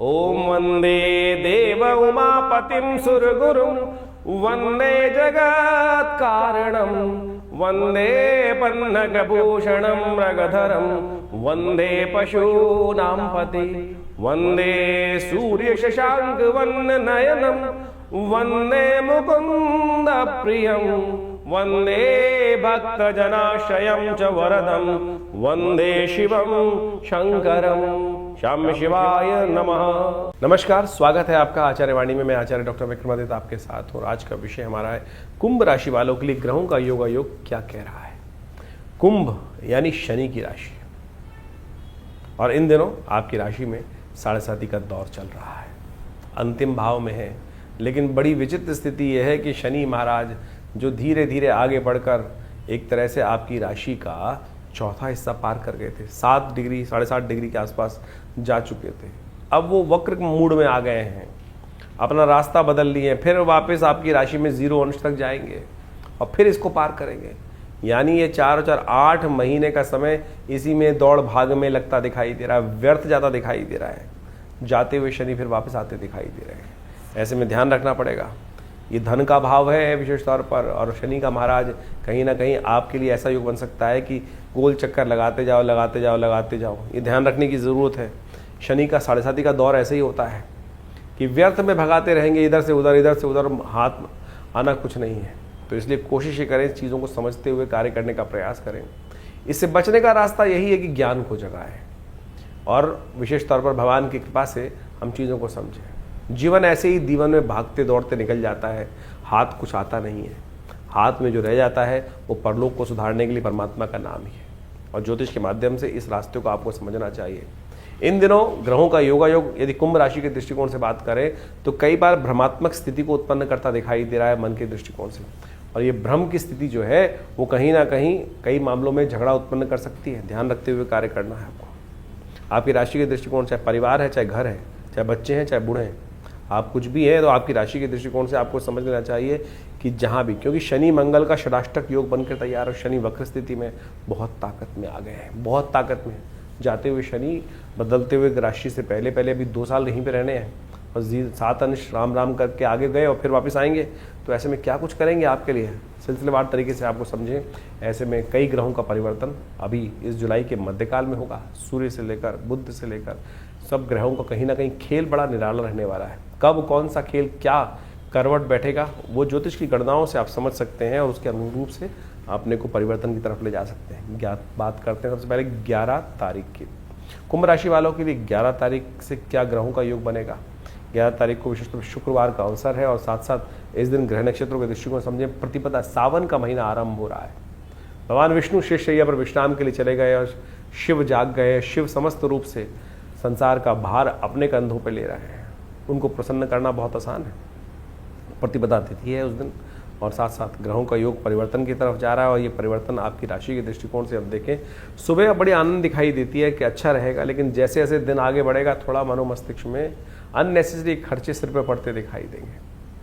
ओम वंदे देव उमापतिं सुरगुरुं वंदे जगत् कारणं वंदे पन्नगभूषणं मृगधरं वंदे पशूनां पते वंदे सूर्यशशांक वन्ननयनं वंदे मुकुंद प्रियं वंदे भक्तजनाश्रयं च वरदं वंदे शिवं शंकरं। श्याम शिवाय नमः। नमस्कार, स्वागत है आपका आचार्य वाणी में। मैं आचार्य डॉक्टर विक्रमादित्य आपके साथ। और आज का विषय हमारा है कुंभ राशि वालों के लिए ग्रहों का योग क्या कह रहा है। कुंभ यानी शनि की राशि, और इन दिनों आपकी राशि में 7.5 का दौर चल रहा है, अंतिम भाव में है। लेकिन बड़ी विचित्र स्थिति यह है कि शनि महाराज जो धीरे धीरे आगे बढ़कर एक तरह से आपकी राशि का चौथा हिस्सा पार कर गए थे, 7 डिग्री 7.5 डिग्री के आसपास जा चुके थे, अब वो वक्र मूड में आ गए हैं, अपना रास्ता बदल लिए, फिर वापस आपकी राशि में 0 अंश तक जाएंगे और फिर इसको पार करेंगे। यानी ये 4 और 4 8 महीने का समय इसी में दौड़ भाग में लगता दिखाई दे रहा है, व्यर्थ ज़्यादा दिखाई दे रहा है। जाते हुए शनि फिर वापस आते दिखाई दे रहे हैं। ऐसे में ध्यान रखना पड़ेगा। ये धन का भाव है विशेष तौर पर, और शनि का महाराज कहीं ना कहीं आपके लिए ऐसा योग बन सकता है कि गोल चक्कर लगाते जाओ लगाते जाओ लगाते जाओ। ये ध्यान रखने की ज़रूरत है। शनि का 7.5 का दौर ऐसे ही होता है कि व्यर्थ में भगाते रहेंगे, इधर से उधर हाथ आना कुछ नहीं है। तो इसलिए कोशिश ये करें, चीज़ों को समझते हुए कार्य करने का प्रयास करें। इससे बचने का रास्ता यही है कि ज्ञान को जगाएं और विशेष तौर पर भगवान की कृपा से हम चीज़ों को समझें। जीवन ऐसे ही जीवन में भागते दौड़ते निकल जाता है, हाथ कुछ आता नहीं है। हाथ में जो रह जाता है वो परलोक को सुधारने के लिए परमात्मा का नाम ही है, और ज्योतिष के माध्यम से इस रास्ते को आपको समझना चाहिए। इन दिनों ग्रहों का योग यदि कुंभ राशि के दृष्टिकोण से बात करें तो कई बार भ्रमात्मक स्थिति को उत्पन्न करता दिखाई दे रहा है मन के दृष्टिकोण से, और ये भ्रम की स्थिति जो है वो कहीं ना कहीं कई मामलों में झगड़ा उत्पन्न कर सकती है। ध्यान रखते हुए कार्य करना है आपको। आपकी राशि के दृष्टिकोण, चाहे परिवार है, चाहे घर है, चाहे बच्चे हैं, चाहे बूढ़े हैं, आप कुछ भी है, तो आपकी राशि के दृष्टिकोण से आपको समझ लेना चाहिए कि जहाँ भी, क्योंकि शनि मंगल का षडाष्टक योग बनकर तैयार, और शनि वक्र स्थिति में बहुत ताकत में आ गए हैं, बहुत ताकत में। जाते हुए शनि बदलते हुए राशि से पहले अभी 2 साल यहीं पे रहने हैं, और 7 अंश राम राम करके आगे गए और फिर वापस आएंगे। तो ऐसे में क्या कुछ करेंगे आपके लिए, सिलसिलेवार तरीके से आपको समझें। ऐसे में कई ग्रहों का परिवर्तन अभी इस जुलाई के मध्यकाल में होगा। सूर्य से लेकर बुध से लेकर सब ग्रहों का कहीं ना कहीं खेल बड़ा निराला रहने वाला है। कब कौन सा खेल क्या करवट बैठेगा वो ज्योतिष की गणनाओं से आप समझ सकते हैं, और उसके अनुरूप से अपने को परिवर्तन की तरफ ले जा सकते हैं। बात करते हैं सबसे पहले 11 तारीख की। कुंभ राशि वालों के लिए 11 तारीख से क्या ग्रहों का योग बनेगा। 11 तारीख को विशेष रूप से शुक्रवार का अवसर है, और साथ साथ इस दिन ग्रह नक्षत्रों के दृष्टिकोण समझें। प्रतिपदा, सावन का महीना आरंभ हो रहा है। भगवान विष्णु शेषशैया पर विश्राम के लिए चले गए, और शिव जाग गए। शिव समस्त रूप से संसार का भार अपने कंधों पर ले रहे हैं। उनको प्रसन्न करना बहुत आसान है। प्रतिपदा तिथि है उस दिन, और साथ साथ ग्रहों का योग परिवर्तन की तरफ जा रहा है, और ये परिवर्तन आपकी राशि के दृष्टिकोण से अब देखें, सुबह बड़ी आनंद दिखाई देती है कि अच्छा रहेगा, लेकिन जैसे जैसे दिन आगे बढ़ेगा थोड़ा मनोमस्तिष्क में अननेसेसरी खर्चे सिर पर पड़ते दिखाई देंगे।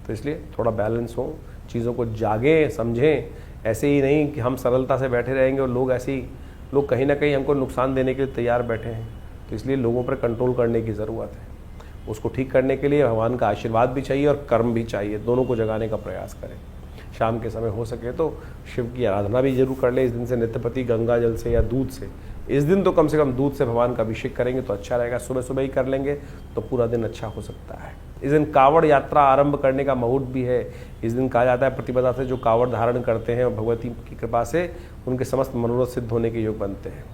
तो इसलिए थोड़ा बैलेंस हो, चीज़ों को जागें, समझें। ऐसे ही नहीं कि हम सरलता से बैठे रहेंगे और लोग कहीं ना कहीं हमको नुकसान देने के लिए तैयार बैठे हैं। तो इसलिए लोगों पर कंट्रोल करने की ज़रूरत है। उसको ठीक करने के लिए भगवान का आशीर्वाद भी चाहिए और कर्म भी चाहिए, दोनों को जगाने का प्रयास करें। शाम के समय हो सके तो शिव की आराधना भी जरूर कर लें इस दिन से, नित्यपति गंगा जल से या दूध से। इस दिन तो कम से कम दूध से भगवान का अभिषेक करेंगे तो अच्छा रहेगा। सुबह ही कर लेंगे तो पूरा दिन अच्छा हो सकता है। इस दिन कावड़ यात्रा आरंभ करने का मुहूर्त भी है। इस दिन कहा जाता है प्रतिपदा से जो कावड़ धारण करते हैं भगवती की कृपा से उनके समस्त मनोरथ सिद्ध होने के योग बनते हैं।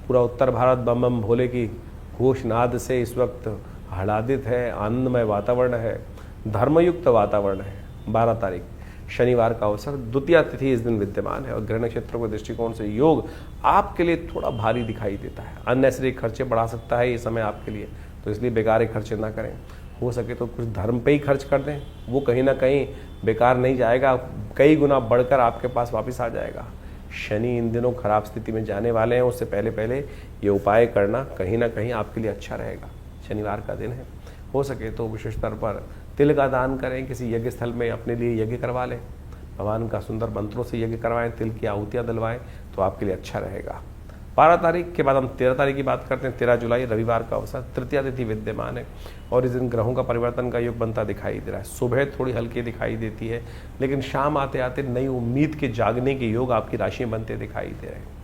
पूरा उत्तर भारत बम बम भोले की घोषनाद से इस वक्त आह्लादित है, आनंदमय वातावरण है, धर्मयुक्त वातावरण है। 12 तारीख शनिवार का अवसर, द्वितीय तिथि इस दिन विद्यमान है, और ग्रह नक्षत्रों के दृष्टिकोण से योग आपके लिए थोड़ा भारी दिखाई देता है। अननेसेसरी खर्चे बढ़ा सकता है ये समय आपके लिए, तो इसलिए बेकार खर्चे ना करें। हो सके तो कुछ धर्म पे ही खर्च कर दें, वो कहीं ना कहीं बेकार नहीं जाएगा, कई गुना बढ़कर आपके पास वापस आ जाएगा। शनि इन दिनों खराब स्थिति में जाने वाले हैं, उससे पहले ये उपाय करना कहीं ना कहीं आपके लिए अच्छा रहेगा। शनिवार का दिन है, हो सके तो विशेष तौर पर तिल का दान करें, किसी यज्ञ स्थल में अपने लिए यज्ञ करवा लें, भगवान का सुंदर मंत्रों से यज्ञ करवाएं, तिल की आहुतियाँ दिलवाएं तो आपके लिए अच्छा रहेगा। 12 तारीख के बाद हम 13 तारीख की बात करते हैं। 13 जुलाई रविवार का अवसर, तृतीया तिथि विद्यमान है और इस दिन ग्रहों का परिवर्तन का योग बनता दिखाई दे रहा है। सुबह थोड़ी हल्की दिखाई देती है, लेकिन शाम आते आते नई उम्मीद के जागने के योग आपकी राशि में बनते दिखाई दे रहे हैं।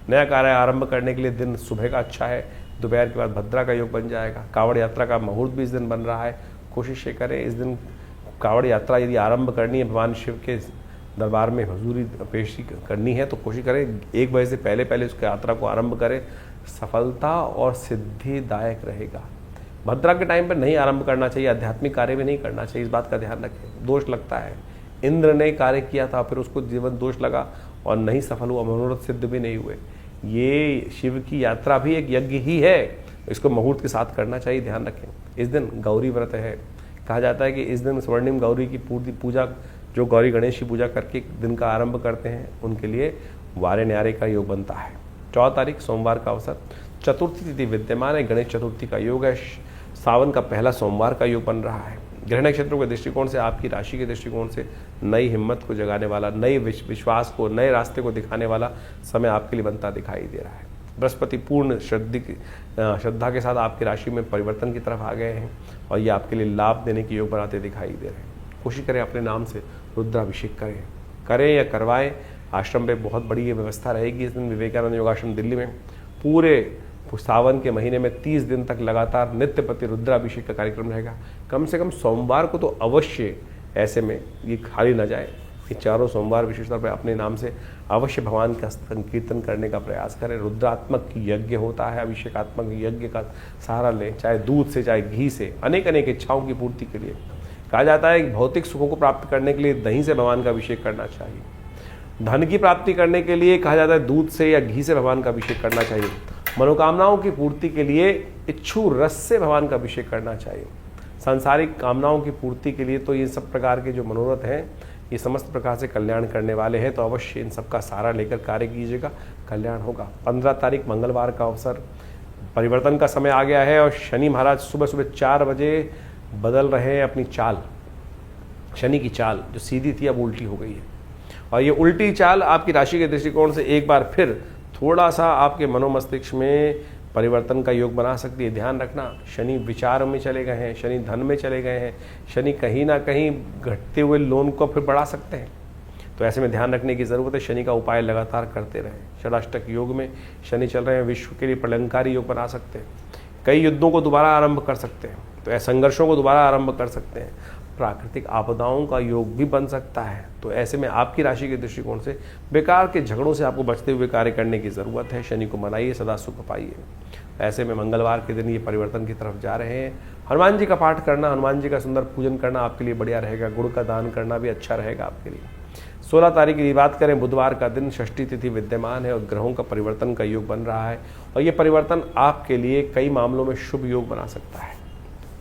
नया कार्य आरंभ करने के लिए दिन सुबह का अच्छा है, दोपहर के बाद भद्रा का योग बन जाएगा। कांवड़ यात्रा का मुहूर्त भी इस दिन बन रहा है। कोशिश ये करें इस दिन कांवड़ यात्रा यदि आरंभ करनी है, भगवान शिव के दरबार में हजूरी पेशी करनी है, तो कोशिश करें 1 बजे से पहले उसकी यात्रा को आरंभ करें। सफलता और सिद्धिदायक रहेगा। भद्रा के टाइम पर नहीं आरंभ करना चाहिए, आध्यात्मिक कार्य भी नहीं करना चाहिए, इस बात का ध्यान रखें। दोष लगता है। इंद्र ने कार्य किया था, फिर उसको जीवन दोष लगा और नहीं सफल हुआ, मनोरथ सिद्ध भी नहीं हुए। ये शिव की यात्रा भी एक यज्ञ ही है, इसको मुहूर्त के साथ करना चाहिए, ध्यान रखें। इस दिन गौरी व्रत है। कहा जाता है कि इस दिन स्वर्णिम गौरी की पूरी पूजा, जो गौरी गणेश की पूजा करके दिन का आरंभ करते हैं, उनके लिए वारे न्यारे का योग बनता है। 14 तारीख सोमवार का अवसर, चतुर्थी तिथि विद्यमान है, गणेश चतुर्थी का योग है। सावन का पहला सोमवार का योग बन रहा है। ग्रह नक्षत्रों के दृष्टिकोण से, आपकी राशि के दृष्टिकोण से नई हिम्मत को जगाने वाला, नए विश्वास को, नए रास्ते को दिखाने वाला समय आपके लिए बनता दिखाई दे रहा है। बृहस्पति पूर्ण श्रद्धा के साथ आपकी राशि में परिवर्तन की तरफ आ गए हैं और ये आपके लिए लाभ देने के योग बनाते दिखाई दे रहे हैं। कोशिश करें अपने नाम से रुद्राभिषेक करें या करवाएं। आश्रम पे बहुत बड़ी ये व्यवस्था रहेगी इस दिन। विवेकानंद योगाश्रम दिल्ली में पूरे सावन के महीने में 30 दिन तक लगातार नित्य प्रति रुद्राभिषेक का कार्यक्रम रहेगा। कम से कम सोमवार को तो अवश्य ऐसे में ये खाली न जाए। ये चारों सोमवार विशेष तौर पर अपने नाम से अवश्य भगवान का संकीर्तन करने का प्रयास करें। रुद्रात्मक यज्ञ होता है, अभिषेकात्मक यज्ञ का सहारा लें, चाहे दूध से चाहे घी से, अनेक इच्छाओं की पूर्ति के लिए। कहा जाता है कि भौतिक सुखों को प्राप्त करने के लिए दही से भगवान का अभिषेक करना चाहिए। धन की प्राप्ति करने के लिए कहा जाता है दूध से या घी से भगवान का अभिषेक करना चाहिए। मनोकामनाओं की पूर्ति के लिए इच्छू रस से भगवान का अभिषेक करना चाहिए। सांसारिक कामनाओं की पूर्ति के लिए तो ये सब प्रकार के जो मनोरथ हैं, ये समस्त प्रकार से कल्याण करने वाले हैं, तो अवश्य इन सबका सहारा लेकर कार्य कीजिएगा, कल्याण होगा। 15 तारीख मंगलवार का अवसर, परिवर्तन का समय आ गया है और शनि महाराज सुबह 4 बजे बदल रहे हैं अपनी चाल। शनि की चाल जो सीधी थी अब उल्टी हो गई है और ये उल्टी चाल आपकी राशि के दृष्टिकोण से एक बार फिर थोड़ा सा आपके मनोमस्तिष्क में परिवर्तन का योग बना सकती है। ध्यान रखना, शनि विचार में चले गए हैं, शनि धन में चले गए हैं, शनि कहीं ना कहीं घटते हुए लोन को फिर बढ़ा सकते हैं। तो ऐसे में ध्यान रखने की ज़रूरत है। शनि का उपाय लगातार करते रहें। षडाष्टक योग में शनि चल रहे हैं, विश्व के लिए प्रलंकारी योग बना सकते हैं। कई युद्धों को दोबारा आरंभ कर सकते हैं, तो संघर्षों को दोबारा आरंभ कर सकते हैं। प्राकृतिक आपदाओं का योग भी बन सकता है। तो ऐसे में आपकी राशि के दृष्टिकोण से बेकार के झगड़ों से आपको बचते हुए कार्य करने की ज़रूरत है। शनि को मनाइए, सदा सुख पाइए। ऐसे में मंगलवार के दिन ये परिवर्तन की तरफ जा रहे हैं। हनुमान जी का पाठ करना, हनुमान जी का सुंदर पूजन करना आपके लिए बढ़िया रहेगा। गुड़ का दान करना भी अच्छा रहेगा आपके लिए। 16 तारीख की बात करें, बुधवार का दिन, षष्ठी तिथि विद्यमान है और ग्रहों का परिवर्तन का योग बन रहा है और ये परिवर्तन आपके लिए कई मामलों में शुभ योग बना सकता है।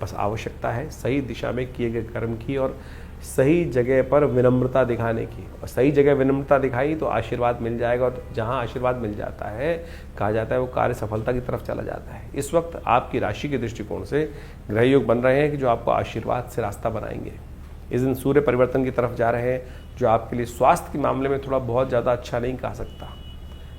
बस आवश्यकता है सही दिशा में किए गए कर्म की और सही जगह पर विनम्रता दिखाने की। और सही जगह विनम्रता दिखाई तो आशीर्वाद मिल जाएगा और जहां आशीर्वाद मिल जाता है, कहा जाता है वो कार्य सफलता की तरफ चला जाता है। इस वक्त आपकी राशि के दृष्टिकोण से ग्रह योग बन रहे हैं कि जो आपको आशीर्वाद से रास्ता बनाएंगे। इस दिन सूर्य परिवर्तन की तरफ जा रहे हैं, जो आपके लिए स्वास्थ्य के मामले में थोड़ा बहुत ज़्यादा अच्छा नहीं कहा सकता।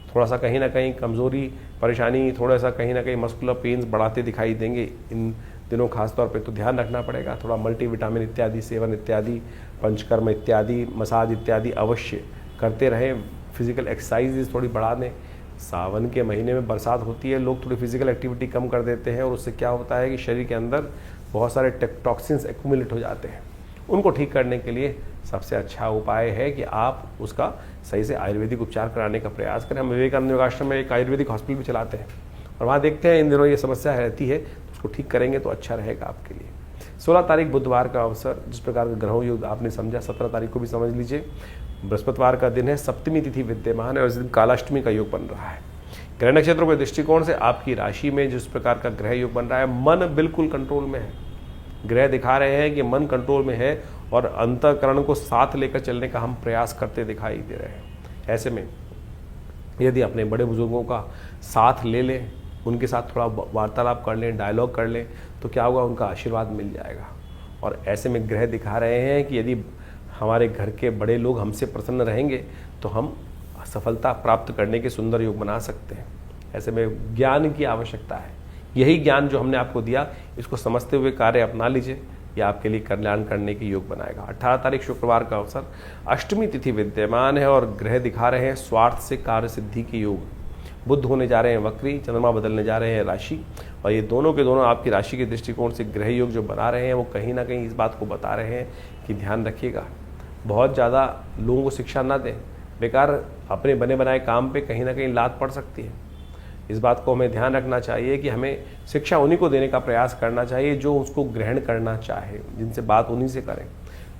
थोड़ा सा कहीं ना कहीं कमज़ोरी, परेशानी, थोड़ा सा कहीं ना कहीं मस्कुलर पेन्स बढ़ाते दिखाई देंगे इन दिनों खास तौर पे। तो ध्यान रखना पड़ेगा। थोड़ा मल्टीविटामिन इत्यादि सेवन इत्यादि, पंचकर्म इत्यादि, मसाज इत्यादि अवश्य करते रहें। फिजिकल एक्सरसाइज थोड़ी बढ़ा दें। सावन के महीने में बरसात होती है, लोग थोड़ी फिजिकल एक्टिविटी कम कर देते हैं और उससे क्या होता है कि शरीर के अंदर बहुत सारे टॉक्सिन्स एक्यूमुलेट हो जाते हैं। उनको ठीक करने के लिए सबसे अच्छा उपाय है कि आप उसका सही से आयुर्वेदिक उपचार कराने का प्रयास करें। हम विवेकानंद योगाश्रम में एक आयुर्वेदिक हॉस्पिटल भी चलाते हैं और वहाँ देखते हैं इन दिनों ये समस्या रहती है, उसको ठीक करेंगे तो अच्छा रहेगा आपके लिए। 16 तारीख बुधवार का अवसर, जिस प्रकार का ग्रहों योग आपने समझा, 17 तारीख को भी समझ लीजिए। बृहस्पतिवार का दिन है, सप्तमी तिथि विद्यमान है और इस दिन कालाष्टमी का योग बन रहा है। ग्रह नक्षत्रों के दृष्टिकोण से आपकी राशि में जिस प्रकार का ग्रह योग बन रहा है, मन बिल्कुल कंट्रोल में है। ग्रह दिखा रहे हैं कि मन कंट्रोल में है और अंतःकरण को साथ लेकर चलने का हम प्रयास करते दिखाई दे रहे हैं। ऐसे में यदि अपने बड़े बुजुर्गों का साथ ले लें, उनके साथ थोड़ा वार्तालाप कर लें, डायलॉग कर लें, तो क्या होगा, उनका आशीर्वाद मिल जाएगा। और ऐसे में ग्रह दिखा रहे हैं कि यदि हमारे घर के बड़े लोग हमसे प्रसन्न रहेंगे तो हम सफलता प्राप्त करने के सुंदर योग बना सकते हैं। ऐसे में ज्ञान की आवश्यकता है। यही ज्ञान जो हमने आपको दिया, इसको समझते हुए कार्य अपना लीजिए, ये आपके लिए कल्याण करने की योग बनाएगा। 18 तारीख शुक्रवार का अवसर, अष्टमी तिथि विद्यमान है और ग्रह दिखा रहे हैं स्वार्थ से कार्य सिद्धि के योग। बुध होने जा रहे हैं वक्री, चंद्रमा बदलने जा रहे हैं राशि, और ये दोनों के दोनों आपकी राशि के दृष्टिकोण से ग्रह योग जो बना रहे हैं वो कहीं ना कहीं इस बात को बता रहे हैं कि ध्यान रखिएगा, बहुत ज़्यादा लोगों को शिक्षा ना दें, बेकार अपने बने बनाए काम पे कहीं ना कहीं लात पड़ सकती है। इस बात को हमें ध्यान रखना चाहिए कि हमें शिक्षा उन्हीं को देने का प्रयास करना चाहिए जो उसको ग्रहण करना चाहे, जिनसे बात उन्हीं से करें।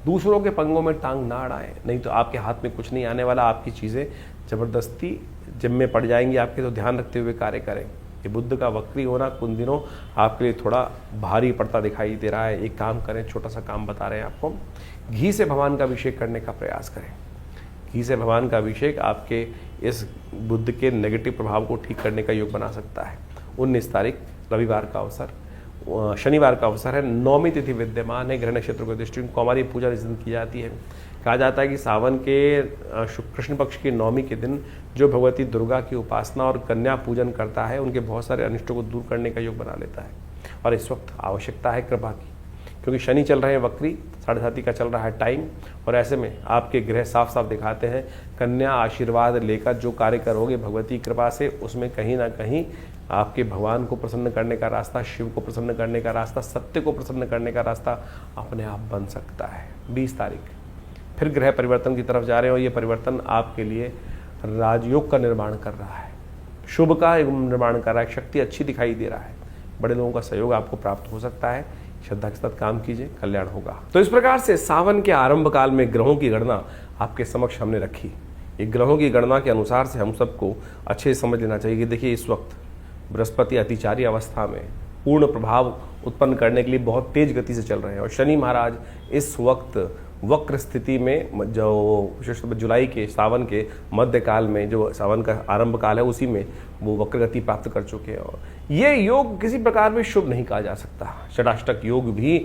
दूसरों के पंगों में टांग ना अड़ाएं, नहीं तो आपके हाथ में कुछ नहीं आने वाला। आपकी चीज़ें ज़बरदस्ती जब में पड़ जाएंगी आपके, तो ध्यान रखते हुए कार्य करें। ये बुध का वक्री होना कुछ दिनों आपके लिए थोड़ा भारी पड़ता दिखाई दे रहा है। एक काम करें, छोटा सा काम बता रहे हैं आपको, घी से भगवान का अभिषेक करने का प्रयास करें। घी से भगवान का अभिषेक आपके इस बुध के नेगेटिव प्रभाव को ठीक करने का योग बना सकता है। 19 तारीख रविवार का अवसर, शनिवार का अवसर है, नौमी तिथि विद्यमान है। ग्रह नक्षत्र को दृष्टि कौमारी पूजा इस दिन की जाती है। कहा जाता है कि सावन के कृष्ण पक्ष की नौमी के दिन जो भगवती दुर्गा की उपासना और कन्या पूजन करता है, उनके बहुत सारे अनिष्टों को दूर करने का योग बना लेता है। और इस वक्त आवश्यकता है कृपा की, क्योंकि शनि चल रहे हैं वक्री, 7:30 का चल रहा है टाइम, और ऐसे में आपके ग्रह साफ साफ दिखाते हैं कन्या आशीर्वाद लेकर जो कार्य करोगे भगवती कृपा से, उसमें कहीं ना कहीं आपके भगवान को प्रसन्न करने का रास्ता, शिव को प्रसन्न करने का रास्ता, सत्य को प्रसन्न करने का रास्ता अपने आप बन सकता है। 20 तारीख फिर ग्रह परिवर्तन की तरफ जा रहे हैं, और ये परिवर्तन आपके लिए राजयोग का निर्माण कर रहा है, शुभ का निर्माण कर रहा है। शक्ति अच्छी दिखाई दे रहा है, बड़े लोगों का सहयोग आपको प्राप्त हो सकता है। श्रद्धा के साथ काम कीजिए, कल्याण होगा। तो इस प्रकार से सावन के आरंभ काल में ग्रहों की गणना आपके समक्ष हमने रखी। ये ग्रहों की गणना के अनुसार से हम सबको अच्छे से समझ लेना चाहिए कि देखिए, इस वक्त बृहस्पति अतिचारी अवस्था में पूर्ण प्रभाव उत्पन्न करने के लिए बहुत तेज गति से चल रहे हैं, और शनि महाराज इस वक्त वक्र स्थिति में, जो विशेषतः जुलाई के सावन के मध्य काल में जो सावन का आरंभ काल है, उसी में वो वक्र गति प्राप्त कर चुके हैं। और ये योग किसी प्रकार में शुभ नहीं कहा जा सकता। षडाष्टक योग भी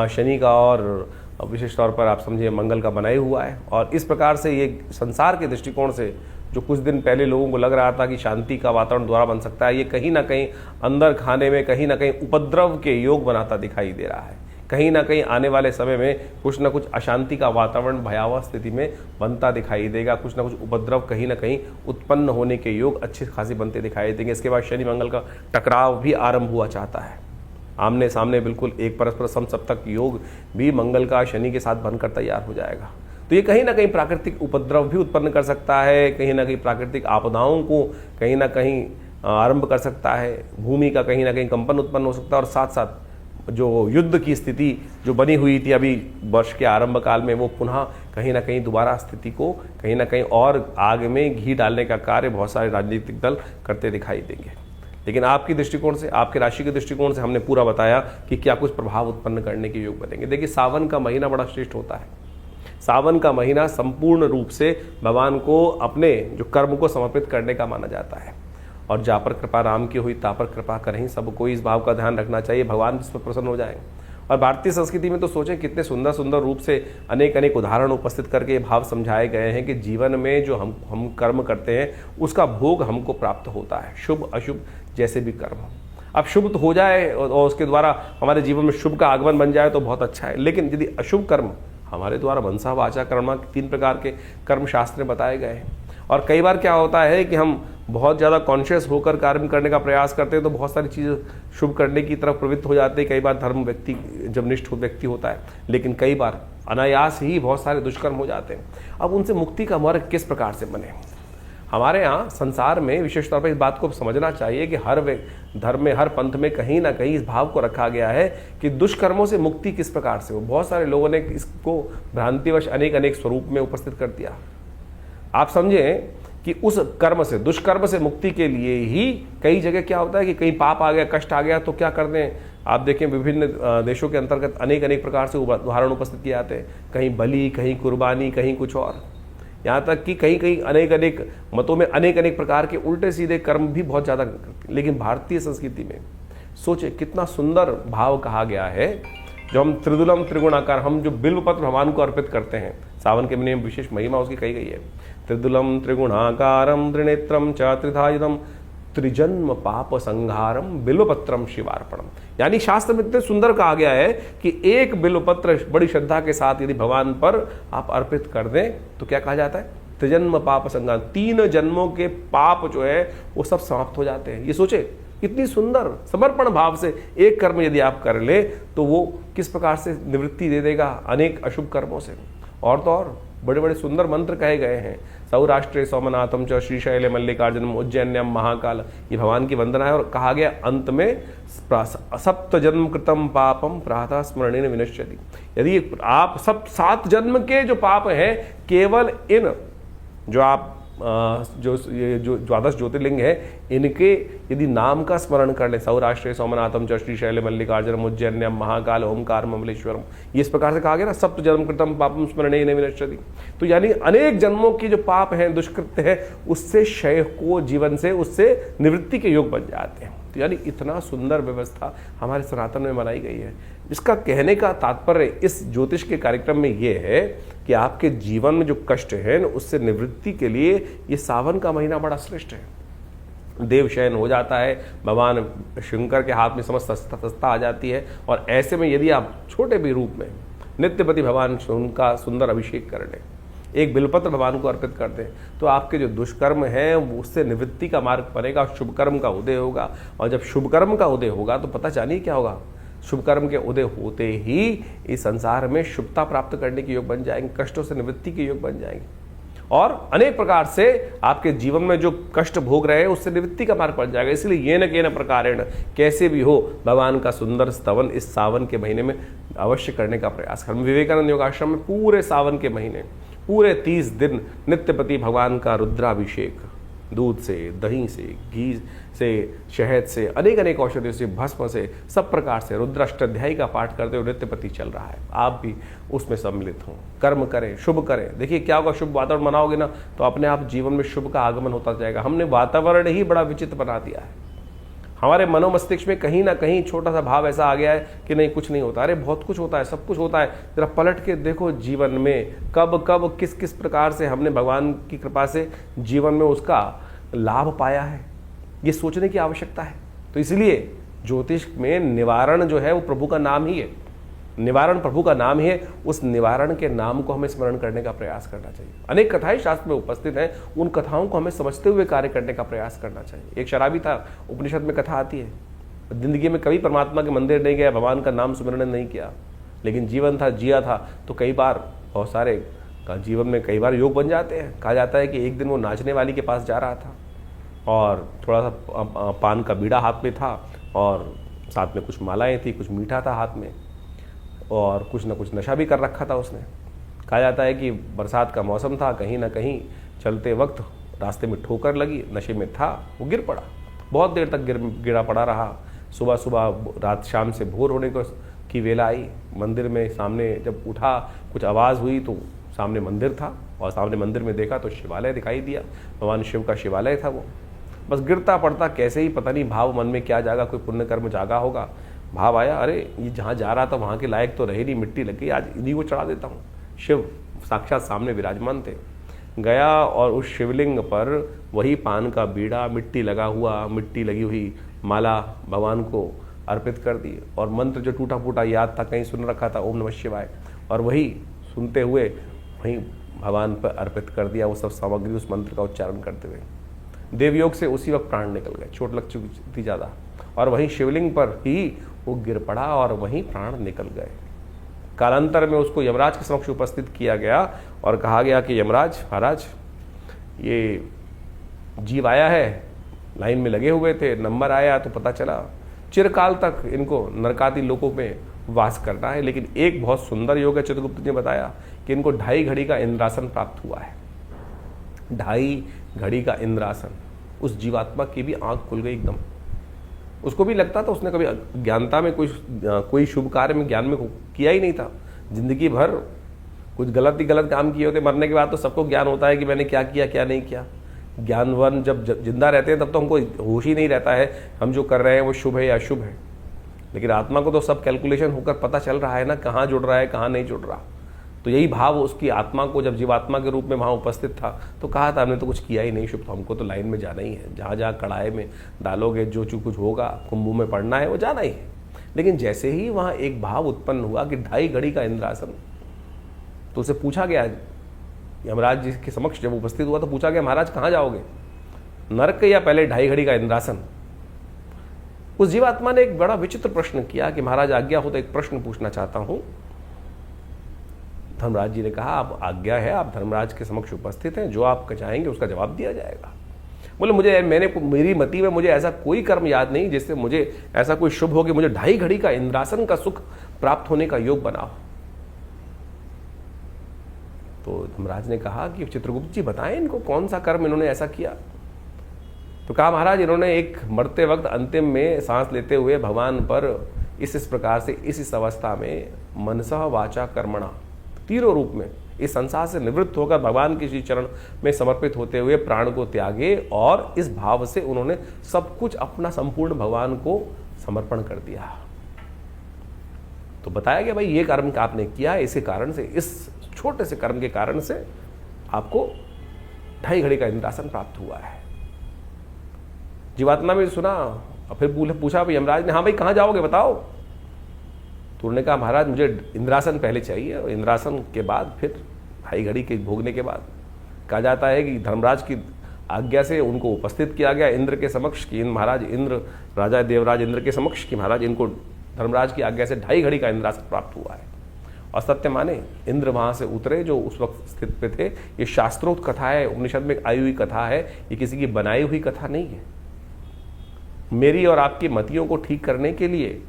शनि का और विशेष तौर पर आप समझिए मंगल का बनाए हुआ है। और इस प्रकार से ये संसार के दृष्टिकोण से जो कुछ दिन पहले लोगों को लग रहा था कि शांति का वातावरण दोबारा बन सकता है, ये कहीं ना कहीं अंदर खाने में कहीं ना कहीं उपद्रव के योग बनाता दिखाई दे रहा है। कहीं ना कहीं आने वाले समय में कुछ ना कुछ अशांति का वातावरण भयावह स्थिति में बनता दिखाई देगा। कुछ ना कुछ उपद्रव कहीं ना कहीं उत्पन्न होने के योग अच्छे खासी बनते दिखाई देंगे। इसके बाद शनि मंगल का टकराव भी आरंभ हुआ चाहता है। आमने सामने बिल्कुल एक परस्पर समसप्तक योग भी मंगल का शनि के साथ बनकर तैयार हो जाएगा। तो ये कहीं ना कहीं प्राकृतिक उपद्रव भी उत्पन्न कर सकता है, कहीं ना कहीं प्राकृतिक आपदाओं को कहीं ना कहीं आरंभ कर सकता है। भूमि का कहीं ना कहीं कंपन उत्पन्न हो सकता है, और साथ साथ जो युद्ध की स्थिति जो बनी हुई थी अभी वर्ष के आरंभ काल में, वो पुनः कहीं ना कहीं दोबारा स्थिति को कहीं ना कहीं और आग में घी डालने का कार्य बहुत सारे राजनीतिक दल करते दिखाई देंगे। लेकिन आपकी दृष्टिकोण से, आपके राशि के दृष्टिकोण से हमने पूरा बताया कि क्या कुछ प्रभाव उत्पन्न करने के योग बनेंगे। देखिए, सावन का महीना बड़ा श्रेष्ठ होता है। सावन का महीना संपूर्ण रूप से भगवान को अपने जो कर्म को समर्पित करने का माना जाता है। और जा पर कृपा राम की हुई ता पर कृपा करें, सबको इस भाव का ध्यान रखना चाहिए, भगवान इस पर प्रसन्न हो जाएंगे। और भारतीय संस्कृति में तो सोचें कितने सुंदर सुंदर रूप से अनेक अनेक उदाहरण उपस्थित करके ये भाव समझाए गए हैं कि जीवन में जो हम कर्म करते हैं उसका भोग हमको प्राप्त होता है, शुभ अशुभ जैसे भी कर्म हो। अब शुभ तो हो जाए और उसके द्वारा हमारे जीवन में शुभ का आगमन बन जाए तो बहुत अच्छा है, लेकिन यदि अशुभ कर्म हमारे द्वारा मनसा वाचा कर्म 3 प्रकार के कर्म शास्त्र में बताए गए हैं। और कई बार क्या होता है कि हम बहुत ज़्यादा कॉन्शियस होकर कार्य करने का प्रयास करते हैं तो बहुत सारी चीज़ें शुभ करने की तरफ प्रवृत्त हो जाते हैं। कई बार धर्म व्यक्ति जब निष्ठ व्यक्ति होता है, लेकिन कई बार अनायास ही बहुत सारे दुष्कर्म हो जाते हैं। अब उनसे मुक्ति का मार्ग किस प्रकार से बने? हमारे यहाँ संसार में विशेष तौर पर इस बात को समझना चाहिए कि हर धर्म में, हर पंथ में कहीं ना कहीं इस भाव को रखा गया है कि दुष्कर्मों से मुक्ति किस प्रकार से हो। बहुत सारे लोगों ने इसको भ्रांतिवश अनेक अनेक स्वरूप में उपस्थित कर दिया। आप समझें कि उस कर्म से, दुष्कर्म से मुक्ति के लिए ही कई जगह क्या होता है कि कहीं पाप आ गया, कष्ट आ गया तो क्या करते हैं। आप देखें विभिन्न देशों के अंतर्गत अनेक अनेक प्रकार से उदाहरण उपस्थित किए जाते हैं, कहीं बलि, कहीं कुर्बानी, कहीं कुछ और। यहाँ तक कि कहीं कहीं अनेक अनेक मतों में अनेक अनेक प्रकार के उल्टे सीधे कर्म भी बहुत ज़्यादा करते हैं। लेकिन भारतीय संस्कृति में सोचे कितना सुंदर भाव कहा गया है, जो हम त्रिदुलम त्रिगुणाकार, हम जो बिल्वपत्र भगवान को अर्पित करते हैं, सावन के महीने में विशेष महिमा उसकी कही गई है। त्रिदुलम त्रिगुणाकारम त्रिनेत्रम च त्रिधायुधम त्रिजन्म पाप संहारम बिल्वपत्रम शिवार्पणम। यानी शास्त्र में इतने सुंदर कहा गया है कि एक बिल्वपत्र बड़ी श्रद्धा के साथ यदि भगवान पर आप अर्पित कर दें तो क्या कहा जाता है, त्रिजन्म पाप संहार, 3 जन्मों के पाप जो है वो सब समाप्त हो जाते हैं। ये सोचे कितनी सुंदर समर्पण भाव से एक कर्म यदि आप कर ले तो वो किस प्रकार से निवृत्ति दे देगा अनेक अशुभ कर्मों से। और तो और बड़े बड़े सुंदर मंत्र कहे गए हैं, सौराष्ट्रे सोमनाथम च श्रीशैले मल्लिकार्जुनम उज्जैन्यम महाकाल, ये भगवान की वंदना है। और कहा गया अंत में सप्त जन्म कृतम पापम प्रातः स्मरणेन विनश्यति। यदि आप 7 जन्म के जो पाप हैं केवल इन जो आप जो द्वादश ज्योतिर्लिंग है इनके यदि नाम का स्मरण कर ले, सौराष्ट्रे सोमनाथम च श्रीशैले मल्लिकार्जुनम उज्जैन्यम महाकाल ओमकार ममलेश्वरम, ये इस प्रकार से कहा गया ना, सप्त जन्म कृतम पापम स्मरणेन विनश्यति। तो यानी अनेक जन्मों की जो पाप हैं दुष्कृत्य है उससे क्षय को जीवन से उससे निवृत्ति के योग बन जाते हैं। तो यानी इतना सुंदर व्यवस्था हमारे सनातन में बनाई गई है। इसका कहने का तात्पर्य इस ज्योतिष के कार्यक्रम में ये है कि आपके जीवन में जो कष्ट है उससे निवृत्ति के लिए ये सावन का महीना बड़ा श्रेष्ठ है। देव शयन हो जाता है, भगवान शंकर के हाथ में समस्त सत्ता आ जाती है। और ऐसे में यदि आप छोटे भी रूप में नित्यपति भगवान उनका सुंदर अभिषेक कर लें, एक बिल्वपत्र भगवान को अर्पित कर दें, तो आपके जो दुष्कर्म हैं उससे निवृत्ति का मार्ग बनेगा, शुभ कर्म का उदय होगा। और जब शुभ कर्म का उदय होगा तो पता जानिए क्या होगा, शुभ कर्म के उदय होते ही इस संसार में शुभता प्राप्त करने के योग बन जाएंगे, कष्टों से निवृत्ति के योग बन जाएंगे और अनेक प्रकार से आपके जीवन में जो कष्ट भोग रहे हैं उससे निवृत्ति का मार्ग बन जाएगा। इसलिए ये न के न प्रकारेण कैसे भी हो भगवान का सुंदर स्तवन इस सावन के महीने में अवश्य करने का प्रयास करें। विवेकानंद योगाश्रम में पूरे सावन के महीने पूरे 30 दिन नित्यपति भगवान का रुद्राभिषेक, दूध से, दही से, घी से, शहद से, अनेक अनेक औषधियों से, भस्म से, सब प्रकार से रुद्राष्टाध्यायी का पाठ करते हुए नित्यपति चल रहा है। आप भी उसमें सम्मिलित हों, कर्म करें, शुभ करें। देखिए क्या होगा, शुभ वातावरण बनाओगे ना तो अपने आप जीवन में शुभ का आगमन होता जाएगा। हमने वातावरण ही बड़ा विचित्र बना दिया है। हमारे मनोमस्तिष्क में कहीं ना कहीं छोटा सा भाव ऐसा आ गया है कि नहीं कुछ नहीं होता। अरे बहुत कुछ होता है, सब कुछ होता है। जरा पलट के देखो जीवन में कब कब किस किस प्रकार से हमने भगवान की कृपा से जीवन में उसका लाभ पाया है, ये सोचने की आवश्यकता है। तो इसलिए ज्योतिष में निवारण जो है वो प्रभु का नाम ही है, निवारण प्रभु का नाम ही है। उस निवारण के नाम को हमें स्मरण करने का प्रयास करना चाहिए। अनेक कथाएं शास्त्र में उपस्थित हैं, उन कथाओं को हमें समझते हुए कार्य करने का प्रयास करना चाहिए। एक शराबी था, उपनिषद में कथा आती है, जिंदगी में कभी परमात्मा के मंदिर नहीं गया, भगवान का नाम स्मरण नहीं किया, लेकिन जीवन था, जिया था। तो कई बार बहुत सारे का जीवन में कई बार योग बन जाते हैं। कहा जाता है कि एक दिन वो नाचने वाली के पास जा रहा था और थोड़ा सा पान का बीड़ा हाथ में था और साथ में कुछ मालाएं थी, कुछ मीठा था हाथ में और कुछ ना कुछ नशा भी कर रखा था उसने। कहा जाता है कि बरसात का मौसम था, कहीं ना कहीं चलते वक्त रास्ते में ठोकर लगी, नशे में था, वो गिर पड़ा। बहुत देर तक गिरा पड़ा रहा। सुबह सुबह रात शाम से भोर होने की वेला आई, मंदिर में सामने जब उठा कुछ आवाज़ हुई तो सामने मंदिर था और सामने मंदिर में देखा तो शिवालय दिखाई दिया, भगवान शिव का शिवालय था वो। बस गिरता पड़ता कैसे ही पता नहीं भाव मन में क्या जागा, कोई पुण्य कर्म जागा होगा, भाव आया अरे ये जहाँ जा रहा था वहाँ के लायक तो रहे नहीं, मिट्टी लग गई, आज इन्हीं को चढ़ा देता हूँ। शिव साक्षात सामने विराजमान थे। गया और उस शिवलिंग पर वही पान का बीड़ा, मिट्टी लगा हुआ, मिट्टी लगी हुई माला भगवान को अर्पित कर दी और मंत्र जो टूटा फूटा याद था, कहीं सुन रखा था, ओम नमः शिवाय, और वही सुनते हुए वहीं भगवान पर अर्पित कर दिया वो सब सामग्री, उस मंत्र का उच्चारण करते हुए। देवयोग से उसी वक्त प्राण निकल गए, चोट लग चुकी थी ज़्यादा, और वहीं शिवलिंग पर ही वो गिर पड़ा और वहीं प्राण निकल गए। कालांतर में उसको यमराज के समक्ष उपस्थित किया गया और कहा गया कि यमराज महाराज, ये जीव आया है, लाइन में लगे हुए थे, नंबर आया तो पता चला चिरकाल तक इनको नरकादि लोकों में वास करना है, लेकिन एक बहुत सुंदर योग है, चित्रगुप्त ने बताया कि इनको 2.5 घड़ी का इंद्रासन प्राप्त हुआ है। 2.5 घड़ी का इंद्रासन, उस जीवात्मा की भी आंख खुल गई एकदम। उसको भी लगता था उसने कभी ज्ञानता में कोई शुभ कार्य में ज्ञान में किया ही नहीं था, जिंदगी भर कुछ गलत काम किए होते। मरने के बाद तो सबको ज्ञान होता है कि मैंने क्या किया क्या नहीं किया। ज्ञानवान जब जिंदा रहते हैं तब तो हमको होश ही नहीं रहता है हम जो कर रहे हैं वो शुभ है या अशुभ है, लेकिन आत्मा को तो सब कैलकुलेशन होकर पता चल रहा है ना, कहाँ जुड़ रहा है कहाँ नहीं जुड़ रहा। तो यही भाव उसकी आत्मा को जब जीवात्मा के रूप में वहाँ उपस्थित था तो कहा था हमने तो कुछ किया ही नहीं शुभ, तो हमको तो लाइन में जाना ही है, जहाँ जहाँ कड़ाई में डालोगे जो कुछ होगा, कुंभों में पड़ना है वो जाना ही है। लेकिन जैसे ही वहाँ एक भाव उत्पन्न हुआ कि 2.5 घड़ी का इंद्रासन, तो उसे पूछा गया, यमराज जी के समक्ष जब उपस्थित हुआ तो पूछा गया महाराज कहाँ जाओगे, नरक या पहले 2.5 घड़ी का इंद्रासन। उस जीवात्मा ने एक बड़ा विचित्र प्रश्न किया कि महाराज आज्ञा हो तो एक प्रश्न पूछना चाहता हूं। धर्मराज जी ने कहा आप आज्ञा है, आप धर्मराज के समक्ष उपस्थित हैं, जो आप चाहेंगे उसका जवाब दिया जाएगा। बोले मेरी मति में मुझे ऐसा कोई कर्म याद नहीं जिससे मुझे ऐसा कोई शुभ हो कि मुझे 2.5 घड़ी का इंद्रासन का सुख प्राप्त होने का योग बना हो। तो धर्मराज ने कहा कि चित्रगुप्त जी बताएं इनको कौन सा कर्म इन्होंने ऐसा किया। तो कहा महाराज इन्होंने एक मरते वक्त अंतिम में सांस लेते हुए भगवान पर इस प्रकार से इस अवस्था में मनसः वाचा कर्मणा तीनों रूप में इस संसार से निवृत्त होकर भगवान के श्री चरण में समर्पित होते हुए प्राण को त्यागे और इस भाव से उन्होंने सब कुछ अपना संपूर्ण भगवान को समर्पण कर दिया। तो बताया गया भाई ये कर्म आपने किया, इसी कारण से इस छोटे से कर्म के कारण से आपको 2.5 घड़ी का इंद्रासन प्राप्त हुआ है। जीवात्मा में सुना और फिर पूछा भाई यमराज ने, हाँ भाई कहाँ जाओगे बताओ। तो उन्होंने कहा महाराज मुझे इंद्रासन पहले चाहिए और इंद्रासन के बाद फिर 2.5 घड़ी के भोगने के बाद कहा जाता है कि धर्मराज की आज्ञा से उनको उपस्थित किया गया इंद्र के समक्ष कि महाराज इंद्र राजा देवराज इंद्र के समक्ष कि महाराज इनको धर्मराज की आज्ञा से 2.5 घड़ी का इंद्रासन प्राप्त हुआ है। और सत्य माने इंद्र वहां से उतरे जो उस वक्त स्थित पे थे। ये शास्त्रोक्त कथा है, उपनिषद में आई हुई कथा है, ये किसी की बनाई हुई कथा नहीं है। मेरी और आपकी मतियों को ठीक करने के लिए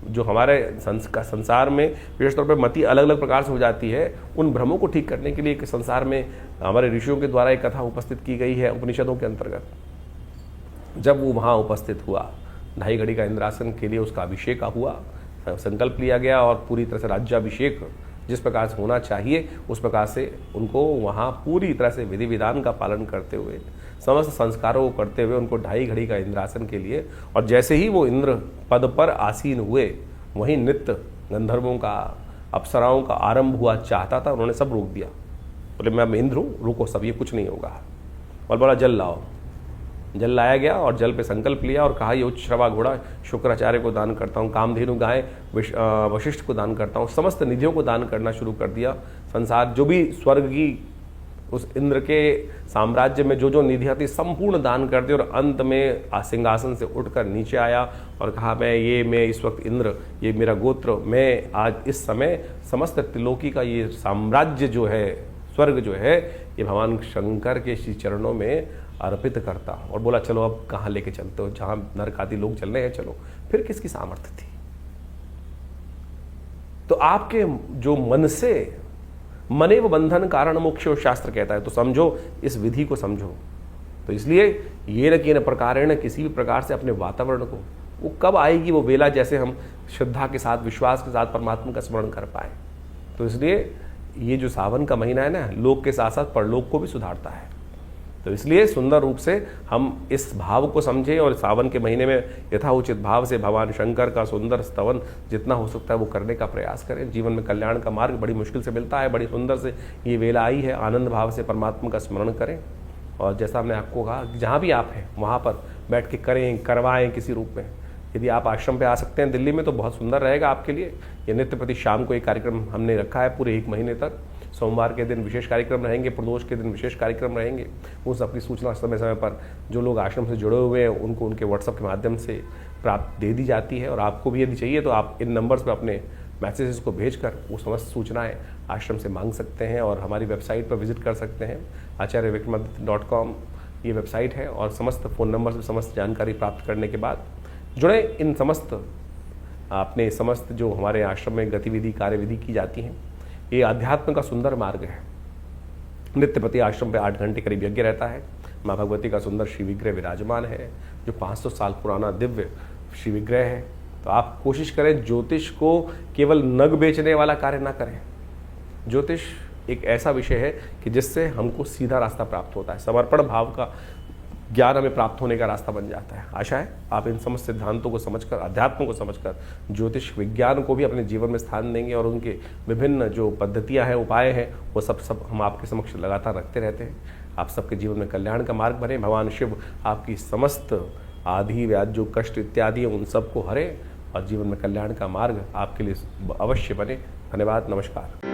जो हमारे संसार में विशेष तौर पर मति अलग अलग प्रकार से हो जाती है, उन भ्रमों को ठीक करने के लिए संसार में हमारे ऋषियों के द्वारा एक कथा उपस्थित की गई है उपनिषदों के अंतर्गत। जब वो वहाँ उपस्थित हुआ 2.5 घड़ी का इंद्रासन के लिए उसका अभिषेक हुआ, संकल्प लिया गया और पूरी तरह से राज्याभिषेक जिस प्रकार से होना चाहिए उस प्रकार से उनको वहाँ पूरी तरह से विधि विधान का पालन करते हुए समस्त संस्कारों को करते हुए उनको 2.5 घड़ी का इंद्रासन के लिए, और जैसे ही वो इंद्र पद पर आसीन हुए वहीं नृत्य गंधर्वों का अप्सराओं का आरंभ हुआ चाहता था, उन्होंने सब रोक दिया। बोले मैं इंद्र हूँ, रुको सब, ये कुछ नहीं होगा। और बोला जल लाओ। जल लाया गया और जल पे संकल्प लिया और कहा ये उच्च श्रवा घोड़ा शुक्राचार्य को दान करता हूँ, कामधेनु गाय वशिष्ठ को दान करता हूँ, समस्त निधियों को दान करना शुरू कर दिया। संसार जो भी स्वर्ग की उस इंद्र के साम्राज्य में जो जो निधियाँ थी संपूर्ण दान कर दी और अंत में सिंहासन से उठकर नीचे आया और कहा मैं इस वक्त इंद्र, ये मेरा गोत्र, मैं आज इस समय समस्त त्रिलोकी का ये साम्राज्य जो है, स्वर्ग जो है, ये भगवान शंकर के श्री चरणों में अर्पित करता। और बोला चलो अब कहाँ लेके चलते हो, जहाँ नरक आदि लोग चल रहे हैं चलो। फिर किसकी सामर्थ्य थी? तो आपके जो मन से मनेव बंधन कारण मोक्ष शास्त्र कहता है, तो समझो, इस विधि को समझो। तो इसलिए ये न कि न प्रकारेण किसी भी प्रकार से अपने वातावरण को, वो कब आएगी वो वेला जैसे हम श्रद्धा के साथ विश्वास के साथ परमात्मा का स्मरण कर पाए। तो इसलिए ये जो सावन का महीना है ना, लोक के साथ साथ परलोक को भी सुधारता है। तो इसलिए सुंदर रूप से हम इस भाव को समझें और सावन के महीने में यथाउचित भाव से भगवान शंकर का सुंदर स्तवन जितना हो सकता है वो करने का प्रयास करें। जीवन में कल्याण का मार्ग बड़ी मुश्किल से मिलता है, बड़ी सुंदर से ये वेला आई है, आनंद भाव से परमात्मा का स्मरण करें। और जैसा हमने आपको कहा, जहाँ भी आप हैं वहाँ पर बैठ के करें, करवाएं किसी रूप में। यदि आप आश्रम पे आ सकते हैं दिल्ली में तो बहुत सुंदर रहेगा आपके लिए। ये नित्य प्रति शाम को एक कार्यक्रम हमने रखा है पूरे 1 महीने तक। सोमवार के दिन विशेष कार्यक्रम रहेंगे, प्रदोष के दिन विशेष कार्यक्रम रहेंगे। उन सबकी सूचना समय समय पर जो लोग आश्रम से जुड़े हुए हैं उनको उनके व्हाट्सएप के माध्यम से प्राप्त दे दी जाती है। और आपको भी यदि चाहिए तो आप इन नंबर्स पर अपने मैसेजेस को भेजकर वो समस्त सूचनाएं आश्रम से मांग सकते हैं और हमारी वेबसाइट पर विजिट कर सकते हैं। acharyavickramaditya.com ये वेबसाइट है और समस्त फ़ोन नंबर से समस्त जानकारी प्राप्त करने के बाद जुड़े इन समस्त अपने समस्त जो हमारे आश्रम में गतिविधि कार्यविधि की जाती हैं। ये अध्यात्म का सुंदर मार्ग है। नित्य प्रति आश्रम पे 8 घंटे करीब यज्ञ रहता है। माँ भगवती का सुंदर श्री विग्रह विराजमान है जो 500 साल पुराना दिव्य श्री विग्रह है। तो आप कोशिश करें ज्योतिष को केवल नग बेचने वाला कार्य ना करें। ज्योतिष एक ऐसा विषय है कि जिससे हमको सीधा रास्ता प्राप्त होता है। समर्पण भाव का ज्ञान हमें प्राप्त होने का रास्ता बन जाता है। आशा है आप इन समस्त सिद्धांतों को समझकर, अध्यात्म को समझकर, ज्योतिष विज्ञान को भी अपने जीवन में स्थान देंगे और उनके विभिन्न जो पद्धतियां हैं, उपाय हैं, वो सब हम आपके समक्ष लगातार रखते रहते हैं। आप सबके जीवन में कल्याण का मार्ग बने। भगवान शिव आपकी समस्त आदि व्याधि जो कष्ट इत्यादि है उन सबको हरे और जीवन में कल्याण का मार्ग आपके लिए अवश्य बने। धन्यवाद। नमस्कार।